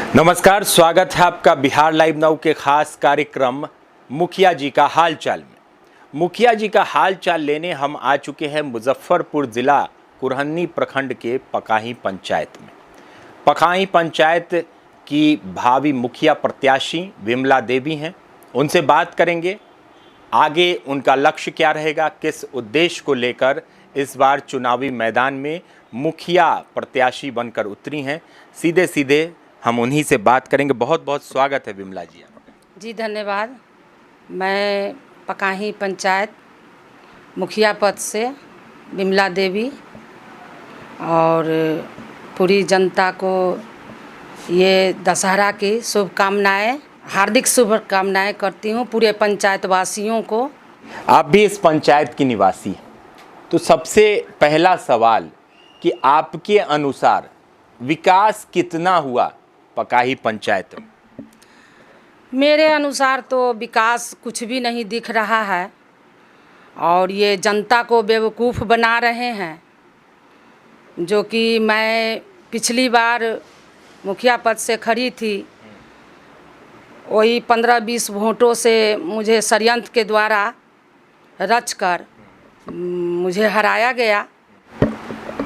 नमस्कार, स्वागत है आपका बिहार लाइव नाउ के खास कार्यक्रम मुखिया जी का हालचाल में। मुखिया जी का हालचाल लेने हम आ चुके हैं मुजफ्फरपुर जिला कुरहनी प्रखंड के पकाही पंचायत में। पकाही पंचायत की भावी मुखिया प्रत्याशी विमला देवी हैं, उनसे बात करेंगे। आगे उनका लक्ष्य क्या रहेगा, किस उद्देश्य को लेकर इस बार चुनावी मैदान में मुखिया प्रत्याशी बनकर उतरी हैं, सीधे सीधे हम उन्हीं से बात करेंगे। बहुत बहुत स्वागत है विमला जी आपका। जी धन्यवाद। मैं पकाही पंचायत मुखिया पद से विमला देवी और पूरी जनता को ये दशहरा की शुभकामनाएं, हार्दिक शुभकामनाएं करती हूँ पूरे पंचायत वासियों को। आप भी इस पंचायत की निवासी हैं, तो सबसे पहला सवाल कि आपके अनुसार विकास कितना हुआ पकाही पंचायत में? मेरे अनुसार तो विकास कुछ भी नहीं दिख रहा है और ये जनता को बेवकूफ़ बना रहे हैं। जो कि मैं पिछली बार मुखिया पद से खड़ी थी, वही 15-20 वोटों से मुझे षड्यंत्र के द्वारा रचकर मुझे हराया गया।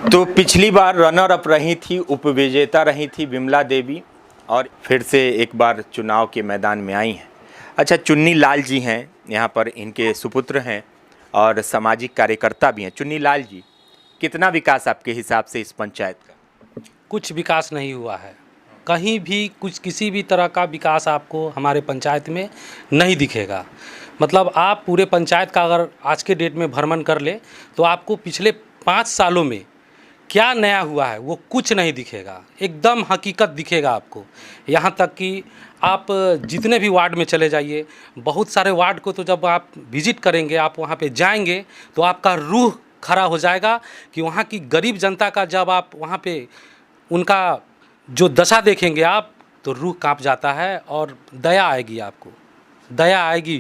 तो पिछली बार रनर अप रही थी, उपविजेता रही थी विमला देवी, और फिर से एक बार चुनाव के मैदान में आई हैं। अच्छा, चुन्नी लाल जी हैं यहाँ पर, इनके सुपुत्र हैं और सामाजिक कार्यकर्ता भी हैं। चुन्नी लाल जी, कितना विकास आपके हिसाब से इस पंचायत का? कुछ विकास नहीं हुआ है, कहीं भी कुछ किसी भी तरह का विकास आपको हमारे पंचायत में नहीं दिखेगा। मतलब आप पूरे पंचायत का अगर आज के डेट में भ्रमण कर ले तो आपको पिछले 5 सालों में क्या नया हुआ है वो कुछ नहीं दिखेगा, एकदम हकीकत दिखेगा आपको। यहाँ तक कि आप जितने भी वार्ड में चले जाइए, बहुत सारे वार्ड को तो जब आप विजिट करेंगे, आप वहाँ पे जाएंगे तो आपका रूह खड़ा हो जाएगा कि वहाँ की गरीब जनता का जब आप वहाँ पे उनका जो दशा देखेंगे आप, तो रूह कांप जाता है और दया आएगी, आपको दया आएगी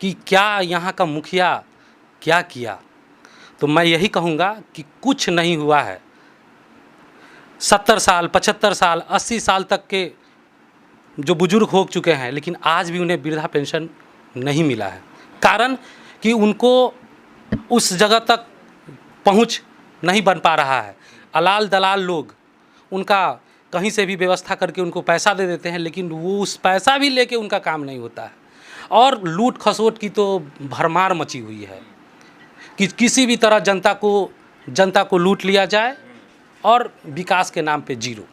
कि क्या यहाँ का मुखिया क्या किया। तो मैं यही कहूँगा कि कुछ नहीं हुआ है। 70 साल, 75 साल, 80 साल तक के जो बुजुर्ग हो चुके हैं, लेकिन आज भी उन्हें वृद्धा पेंशन नहीं मिला है। कारण कि उनको उस जगह तक पहुँच नहीं बन पा रहा है। अलाल दलाल लोग उनका कहीं से भी व्यवस्था करके उनको पैसा दे देते हैं, लेकिन वो उस पैसा भी लेके उनका काम नहीं होता है। और लूट खसोट की तो भरमार मची हुई है कि किसी भी तरह जनता को लूट लिया जाए और विकास के नाम पे जीरो,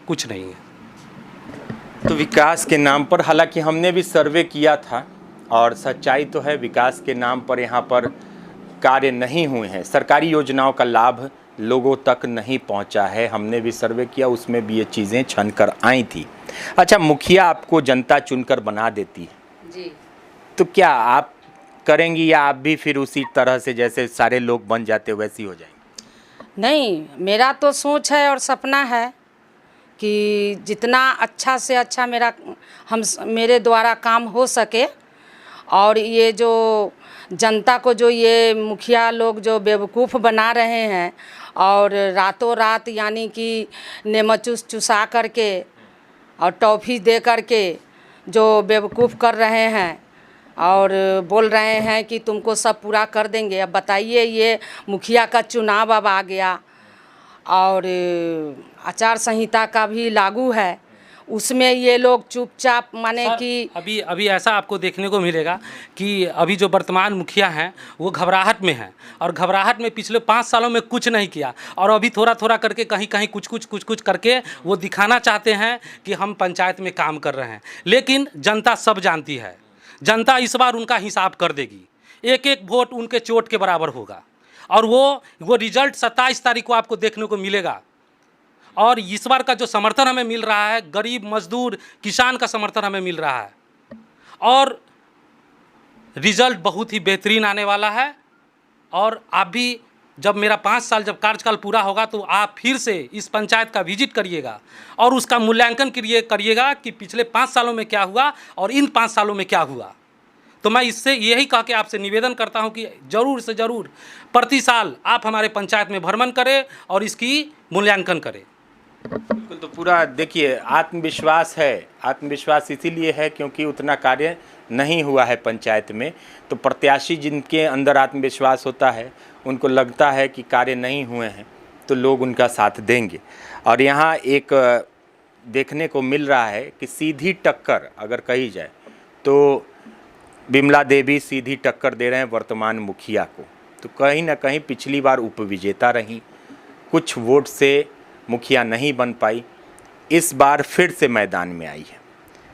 कुछ नहीं है। तो विकास के नाम पर, हालांकि हमने भी सर्वे किया था और सच्चाई तो है, विकास के नाम पर यहाँ पर कार्य नहीं हुए हैं। सरकारी योजनाओं का लाभ लोगों तक नहीं पहुँचा है। हमने भी सर्वे किया, उसमें भी ये चीज़ें छन कर आई थी। अच्छा, मुखिया आपको जनता चुनकर बना देती है जी, तो क्या आप करेंगी या आप भी फिर उसी तरह से जैसे सारे लोग बन जाते वैसी हो जाएंगी? नहीं, मेरा तो सोच है और सपना है कि जितना अच्छा से अच्छा मेरे द्वारा काम हो सके, और ये जो जनता को जो ये मुखिया लोग जो बेवकूफ़ बना रहे हैं और रातों रात यानी कि नेमचूस चुसा करके और टॉफ़ी दे करके जो बेवकूफ़ कर रहे हैं और बोल रहे हैं कि तुमको सब पूरा कर देंगे। अब बताइए, ये मुखिया का चुनाव अब आ गया और आचार संहिता का भी लागू है, उसमें ये लोग चुपचाप माने कि अभी ऐसा आपको देखने को मिलेगा कि अभी जो वर्तमान मुखिया हैं वो घबराहट में हैं, और घबराहट में पिछले 5 सालों में कुछ नहीं किया, और अभी थोड़ा थोड़ा करके कहीं कहीं कुछ करके वो दिखाना चाहते हैं कि हम पंचायत में काम कर रहे हैं। लेकिन जनता सब जानती है, जनता इस बार उनका हिसाब कर देगी। एक एक वोट उनके चोट के बराबर होगा, और वो रिजल्ट 27 तारीख को आपको देखने को मिलेगा। और इस बार का जो समर्थन हमें मिल रहा है, गरीब मजदूर किसान का समर्थन हमें मिल रहा है, और रिजल्ट बहुत ही बेहतरीन आने वाला है। और आप भी जब मेरा 5 साल जब कार्यकाल पूरा होगा तो आप फिर से इस पंचायत का विजिट करिएगा और उसका मूल्यांकन करिएगा कि पिछले 5 सालों में क्या हुआ और इन 5 सालों में क्या हुआ। तो मैं इससे यही कह के आपसे निवेदन करता हूं कि ज़रूर से ज़रूर प्रति साल आप हमारे पंचायत में भ्रमण करें और इसकी मूल्यांकन करें। बिल्कुल, तो पूरा देखिए आत्मविश्वास है, आत्मविश्वास इसीलिए है क्योंकि उतना कार्य नहीं हुआ है पंचायत में। तो प्रत्याशी जिनके अंदर आत्मविश्वास होता है, उनको लगता है कि कार्य नहीं हुए हैं तो लोग उनका साथ देंगे। और यहाँ एक देखने को मिल रहा है कि सीधी टक्कर अगर कही जाए तो विमला देवी सीधी टक्कर दे रहे हैं वर्तमान मुखिया को। तो कहीं ना कहीं पिछली बार उपविजेता रहीं, कुछ वोट से मुखिया नहीं बन पाई, इस बार फिर से मैदान में आई है,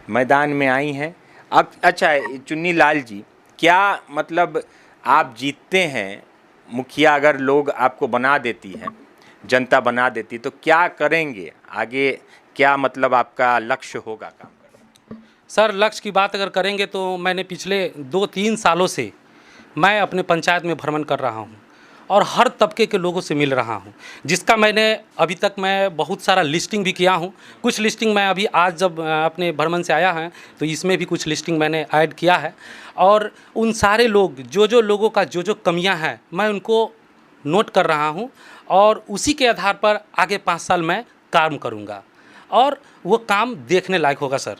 मैदान में आई हैं। अब अच्छा चुन्नी लाल जी, क्या मतलब आप जीतते हैं, मुखिया अगर लोग आपको बना देती है, जनता बना देती, तो क्या करेंगे आगे, क्या मतलब आपका लक्ष्य होगा काम करने? सर लक्ष्य की बात अगर करेंगे तो मैंने पिछले 2-3 सालों से मैं अपने पंचायत में भ्रमण कर रहा हूँ और हर तबके के लोगों से मिल रहा हूँ, जिसका मैंने अभी तक मैं बहुत सारा लिस्टिंग भी किया हूँ। कुछ लिस्टिंग मैं अभी आज जब अपने भ्रमण से आया है तो इसमें भी कुछ लिस्टिंग मैंने ऐड किया है। और उन सारे लोग जो लोगों का जो कमियाँ हैं मैं उनको नोट कर रहा हूँ और उसी के आधार पर आगे 5 साल मैं काम करूँगा और वो काम देखने लायक होगा सर,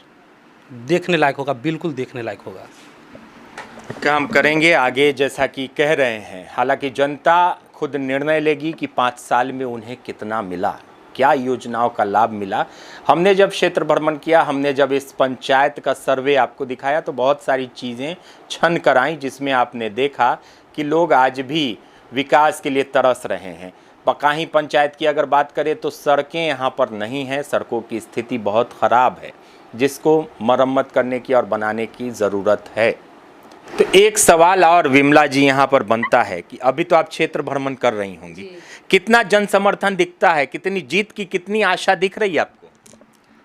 देखने लायक होगा, बिल्कुल देखने लायक होगा। काम करेंगे आगे जैसा कि कह रहे हैं। हालांकि जनता खुद निर्णय लेगी कि 5 साल में उन्हें कितना मिला, क्या योजनाओं का लाभ मिला। हमने जब क्षेत्र भ्रमण किया, हमने जब इस पंचायत का सर्वे आपको दिखाया तो बहुत सारी चीज़ें छन कर आईं, जिसमें आपने देखा कि लोग आज भी विकास के लिए तरस रहे हैं। पकाही पंचायत की अगर बात करें तो सड़कें यहाँ पर नहीं हैं, सड़कों की स्थिति बहुत ख़राब है, जिसको मरम्मत करने की और बनाने की ज़रूरत है। तो एक सवाल और विमला जी यहाँ पर बनता है कि अभी तो आप क्षेत्र भ्रमण कर रही होंगी, कितना जन समर्थन दिखता है, कितनी जीत की कितनी आशा दिख रही है आपको?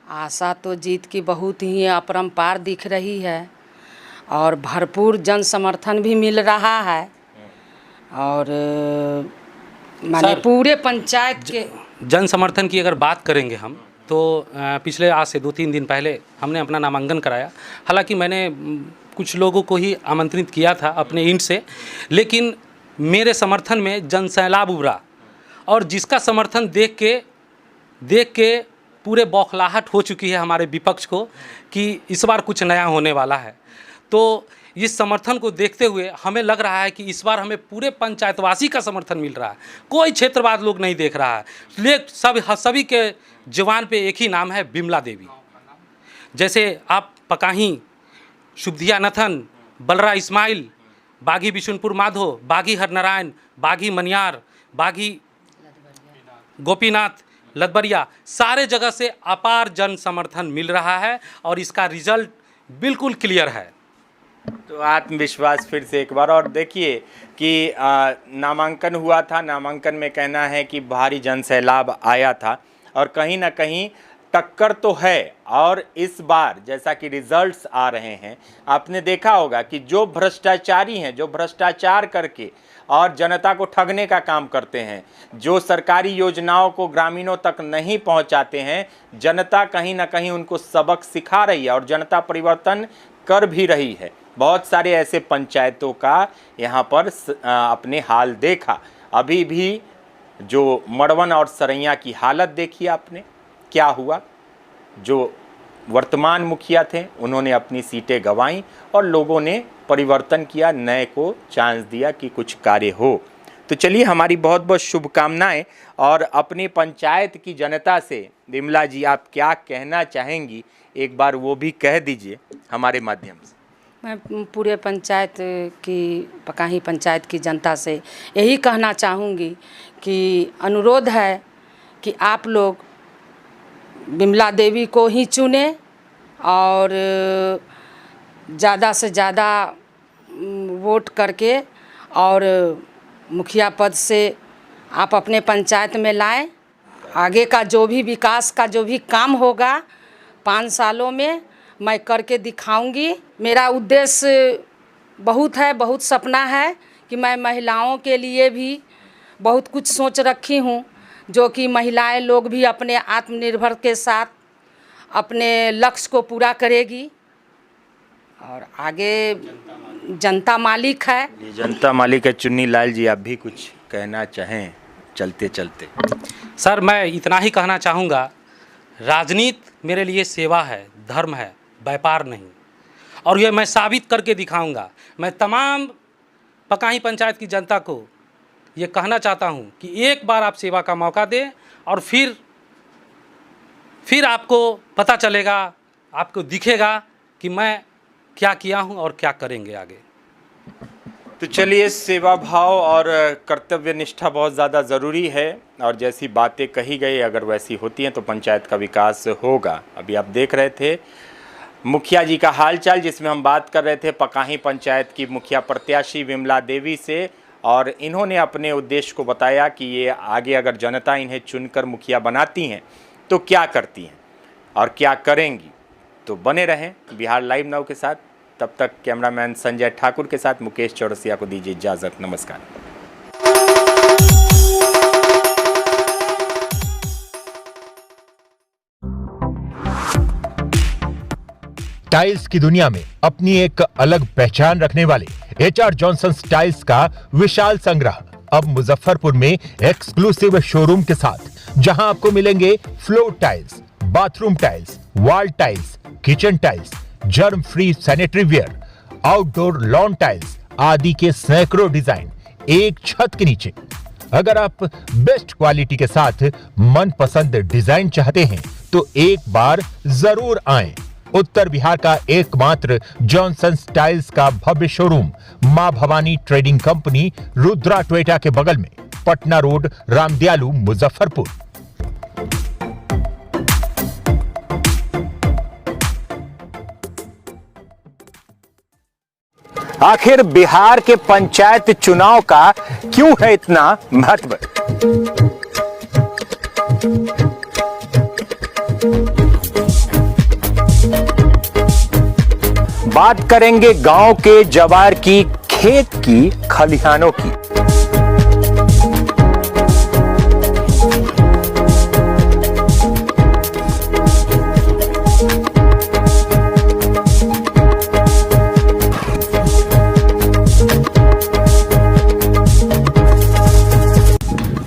आशा तो जीत की बहुत ही अपरंपार दिख रही है और भरपूर जन समर्थन भी मिल रहा है। और माने पूरे पंचायत के जन समर्थन की अगर बात करेंगे हम तो पिछले आज से 2-3 दिन पहले हमने अपना नामांकन कराया। हालांकि मैंने कुछ लोगों को ही आमंत्रित किया था अपने इंड से, लेकिन मेरे समर्थन में जन सैलाब उभरा और जिसका समर्थन देख के पूरे बौखलाहट हो चुकी है हमारे विपक्ष को कि इस बार कुछ नया होने वाला है। तो इस समर्थन को देखते हुए हमें लग रहा है कि इस बार हमें पूरे पंचायतवासी का समर्थन मिल रहा है, कोई क्षेत्रवाद लोग नहीं देख रहा है। लेकिन सभी के जवान पे एक ही नाम है, विमला देवी। जैसे आप पकाही शुभदिया नथन, बलरा इस्माइल, बागी बिशुनपुर माधो, बागी हरनारायण, बागी मनियार, बागी गोपीनाथ, लदबरिया, सारे जगह से अपार जन समर्थन मिल रहा है और इसका रिजल्ट बिल्कुल क्लियर है। तो आत्मविश्वास फिर से एक बार। और देखिए कि नामांकन हुआ था, नामांकन में कहना है कि भारी जन सैलाब आया था और कहीं ना कहीं टक्कर तो है। और इस बार जैसा कि रिजल्ट्स आ रहे हैं, आपने देखा होगा कि जो भ्रष्टाचारी हैं, जो भ्रष्टाचार करके और जनता को ठगने का काम करते हैं, जो सरकारी योजनाओं को ग्रामीणों तक नहीं पहुंचाते हैं, जनता कहीं ना कहीं उनको सबक सिखा रही है और जनता परिवर्तन कर भी रही है। बहुत सारे ऐसे पंचायतों का यहाँ पर अपने हाल देखा। अभी भी जो मड़वन और सरैया की हालत देखी आपने, क्या हुआ। जो वर्तमान मुखिया थे उन्होंने अपनी सीटें गंवाईं और लोगों ने परिवर्तन किया, नए को चांस दिया कि कुछ कार्य हो। तो चलिए, हमारी बहुत बहुत शुभकामनाएं। और अपनी पंचायत की जनता से विमला जी आप क्या कहना चाहेंगी, एक बार वो भी कह दीजिए हमारे माध्यम से। मैं पूरे पंचायत की, पकाही पंचायत की जनता से यही कहना चाहूँगी कि अनुरोध है कि आप लोग विमला देवी को ही चुने और ज़्यादा से ज़्यादा वोट करके और मुखिया पद से आप अपने पंचायत में लाएं। आगे का जो भी विकास का जो भी काम होगा 5 सालों में मैं करके दिखाऊंगी। मेरा उद्देश्य बहुत है, बहुत सपना है कि मैं महिलाओं के लिए भी बहुत कुछ सोच रखी हूँ, जो कि महिलाएं लोग भी अपने आत्मनिर्भर के साथ अपने लक्ष्य को पूरा करेगी और आगे जनता मालिक है। जनता मालिक है। चुन्नी लाल जी, आप भी कुछ कहना चाहें चलते चलते? सर मैं इतना ही कहना चाहूँगा, राजनीति मेरे लिए सेवा है, धर्म है, व्यापार नहीं। और ये मैं साबित करके दिखाऊंगा। मैं तमाम पकाही पंचायत की जनता को ये कहना चाहता हूँ कि एक बार आप सेवा का मौका दें और फिर आपको पता चलेगा, आपको दिखेगा कि मैं क्या किया हूँ और क्या करेंगे आगे। तो चलिए, सेवा भाव और कर्तव्य निष्ठा बहुत ज़्यादा ज़रूरी है और जैसी बातें कही गई अगर वैसी होती हैं तो पंचायत का विकास होगा। अभी आप देख रहे थे मुखिया जी का हालचाल, जिसमें हम बात कर रहे थे पकाही पंचायत की मुखिया प्रत्याशी विमला देवी से, और इन्होंने अपने उद्देश्य को बताया कि ये आगे अगर जनता इन्हें चुनकर मुखिया बनाती हैं तो क्या करती हैं और क्या करेंगी। तो बने रहें बिहार लाइव नाउ के साथ। तब तक कैमरामैन संजय ठाकुर के साथ मुकेश चौरसिया को दीजिए इजाज़त। नमस्कार। टाइल्स की दुनिया में अपनी एक अलग पहचान रखने वाले HR जॉनसन टाइल्स का विशाल संग्रह अब मुजफ्फरपुर में एक्सक्लूसिव शोरूम के साथ, जहां आपको मिलेंगे floor tiles, bathroom tiles, wall tiles, kitchen tiles, germ free sanitary ware, outdoor lawn tiles आदि के सैकड़ों डिजाइन एक छत के नीचे। अगर आप बेस्ट क्वालिटी के साथ मनपसंद डिजाइन चाहते हैं तो एक बार जरूर आएं। उत्तर बिहार का एकमात्र जॉनसन टाइल्स का भव्य शोरूम मां Bhavani trading company, Rudra Toyota के बगल में, पटना रोड, रामदयालु, मुजफ्फरपुर। आखिर बिहार के पंचायत चुनाव का क्यों है इतना महत्व? बात करेंगे गांव के जवार की, खेत की, खलिहानों की।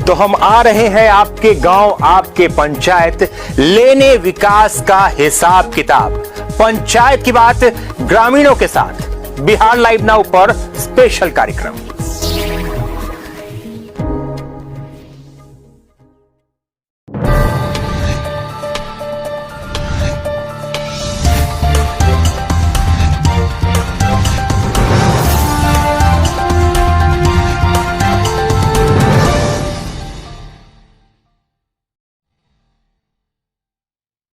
तो हम आ रहे हैं आपके गांव, आपके पंचायत, लेने विकास का हिसाब किताब। पंचायत की बात ग्रामीणों के साथ, बिहार लाइव नाउ पर स्पेशल कार्यक्रम।